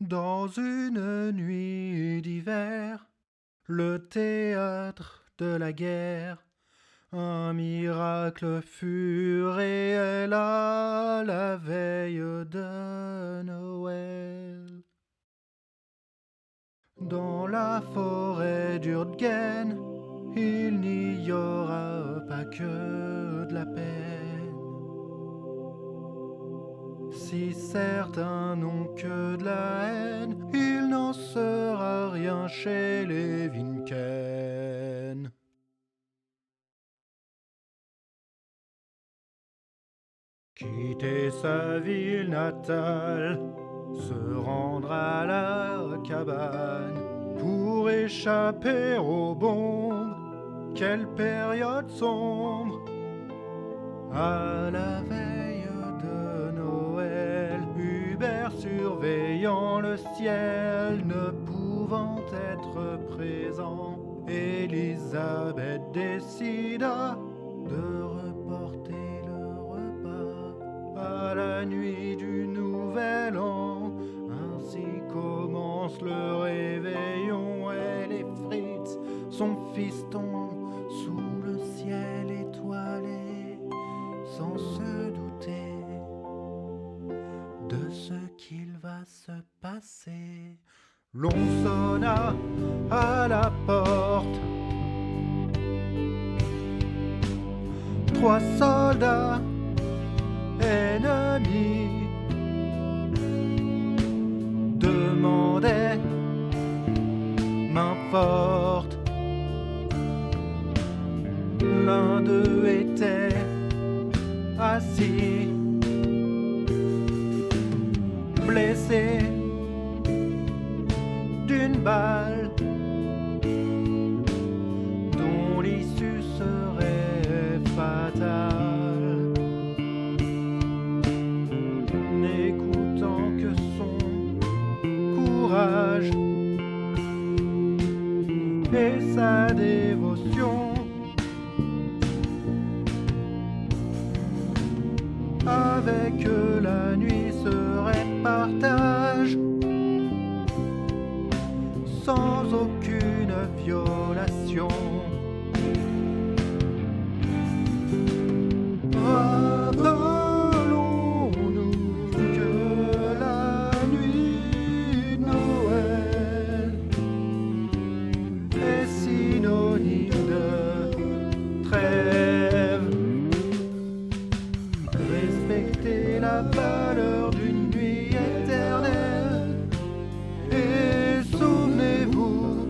Dans une nuit d'hiver, le théâtre de la guerre, un miracle fut réel à la veille de Noël. Dans la forêt d'Urtgen, il n'y aura pas que de la peine. Si certains n'ont que de la haine, il n'en sera rien chez les Vinken. Quitter sa ville natale, se rendre à la cabane pour échapper aux bombes. Quelle période sombre! À la veille de Noël, Hubert surveillant le ciel, ne pouvant être présent, Élisabeth décida de reporter le repas à la nuit du Nouvel An. Ainsi commence le réveillon et les Fritz, son fiston, sous le ciel étoilé, sans se douter de ce qu'il va se passer. L'on sonna à la porte. 3 soldats ennemis demandaient main forte. L'un d'eux était assis, blessé d'une balle dont l'issue serait fatale. N'écoutant que son courage et sa dévotion, avec eux la nuit serait partage, sans aucune violation. Rappelons-nous que la nuit de Noël est synonyme de trêve. Respectez la valeur d'une nuit éternelle et souvenez-vous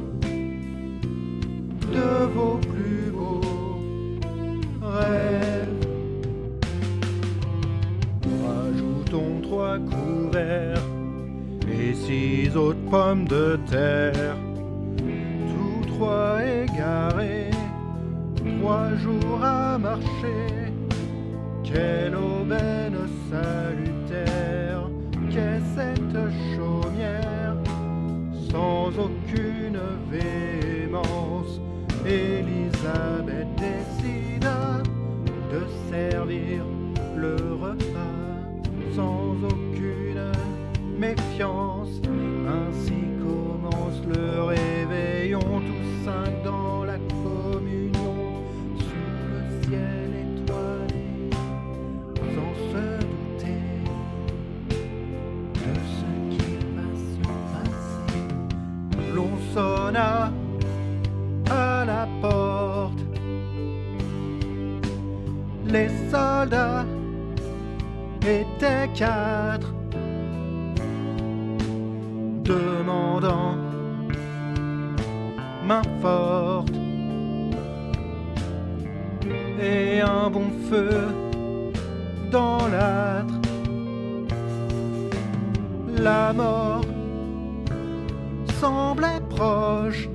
de vos plus beaux rêves. Rajoutons 3 couverts et 6 autres pommes de terre, tous 3 égarés, 3 jours à marcher. Quelle aubaine salutaire qu'est cette chaumière, sans aucune véhémence, Élisabeth décida de servir le repas sans aucune méfiance. Ainsi commence le réveillon, tous 5 dans la communion, sous le ciel étoilé, sans se douter de ce qui va se passer. L'on sonna à la porte. Les soldats étaient 4, demandant main forte et un bon feu dans l'âtre. La mort semblait proche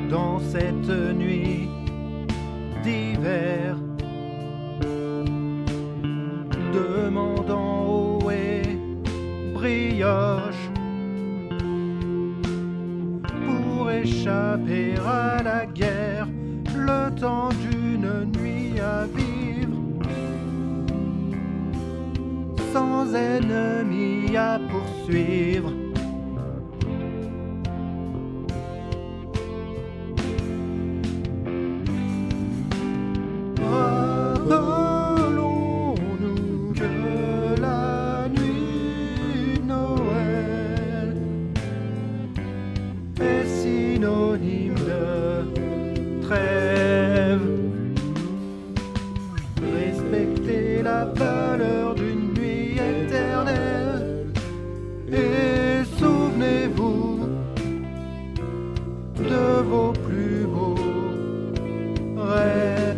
dans cette nuit d'hiver, demandant eau et brioche pour échapper à la guerre, le temps d'une nuit à vivre sans nos ennemis à poursuivre. Rappelons-nous que la nuit de Noël est synonyme de trêve. Respectez la valeur d'une nuit éternelle et souvenez-vous de vos plus beaux rêves.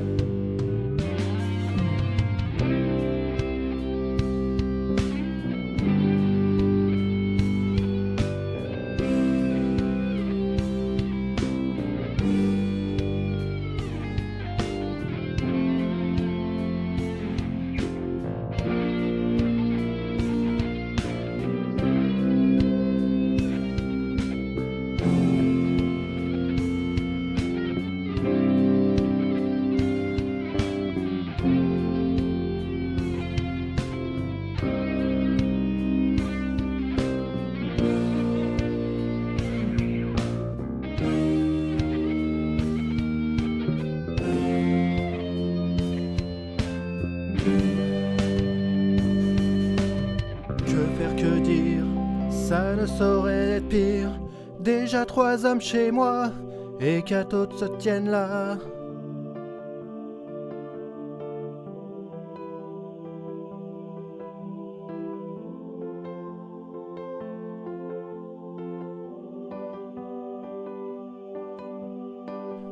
Que faire, que dire, ça ne saurait être pire. Déjà 3 hommes chez moi, et qu'à d'autres se tiennent là.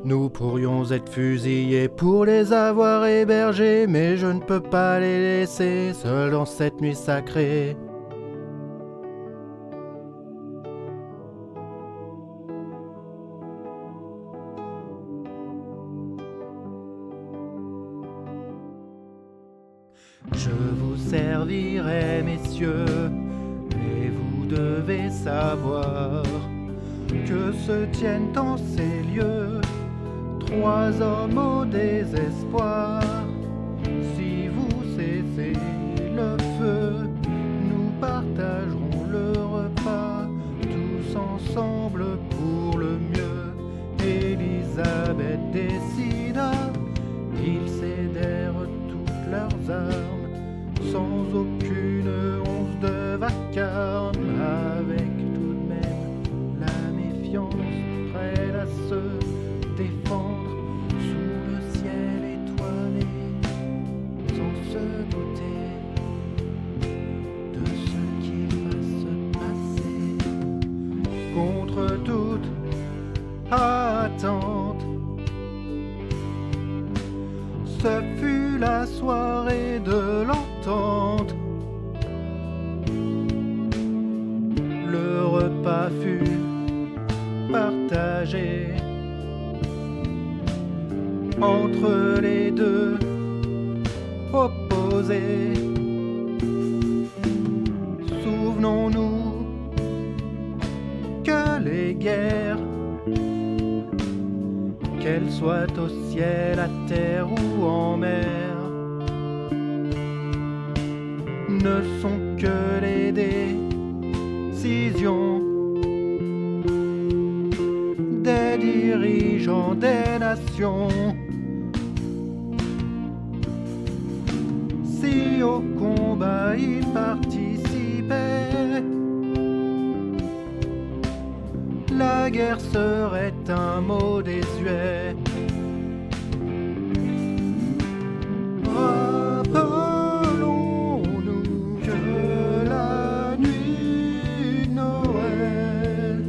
Nous pourrions être fusillés pour les avoir hébergés, mais je ne peux pas les laisser seuls dans cette nuit sacrée. Je vous servirai, messieurs, mais vous devez savoir que se tiennent en ces lieux 3 hommes au désespoir. Si vous cessez le feu, nous partagerons le repas, tous ensemble pour le mieux. Élisabeth décida, ils cédèrent toutes leurs armes, sans aucune once de vacarme, avec tout de même la méfiance, prête à se défendre sous le ciel étoilé, sans se douter de ce qu'il va se passer. Contre toute attente, ce fut la soirée de l'entente. Le repas fut partagé entre les deux opposés. Souvenons-nous que les guerres, qu'elles soient au ciel, à terre ou en mer, ne sont que les décisions des dirigeants des nations. Si au combat ils participaient, la guerre serait un mot désuet. Rappelons-nous que la nuit de Noël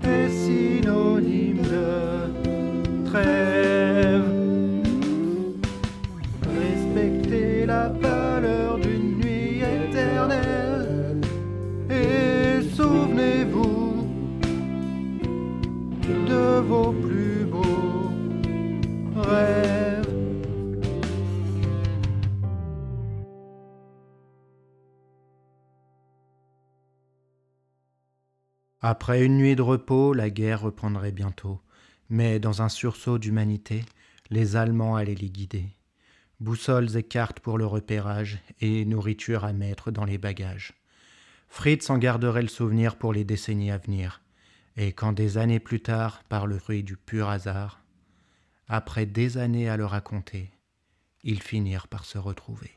est synonyme de trêve. Respectez la valeur d'une nuit éternelle et souvenez-vous de vos plus beaux rêves. Après une nuit de repos, la guerre reprendrait bientôt. Mais dans un sursaut d'humanité, les Allemands allaient les guider. Boussoles et cartes pour le repérage et nourriture à mettre dans les bagages. Fritz en garderait le souvenir pour les décennies à venir. Et quand des années plus tard, par le fruit du pur hasard, après des années à le raconter, ils finirent par se retrouver.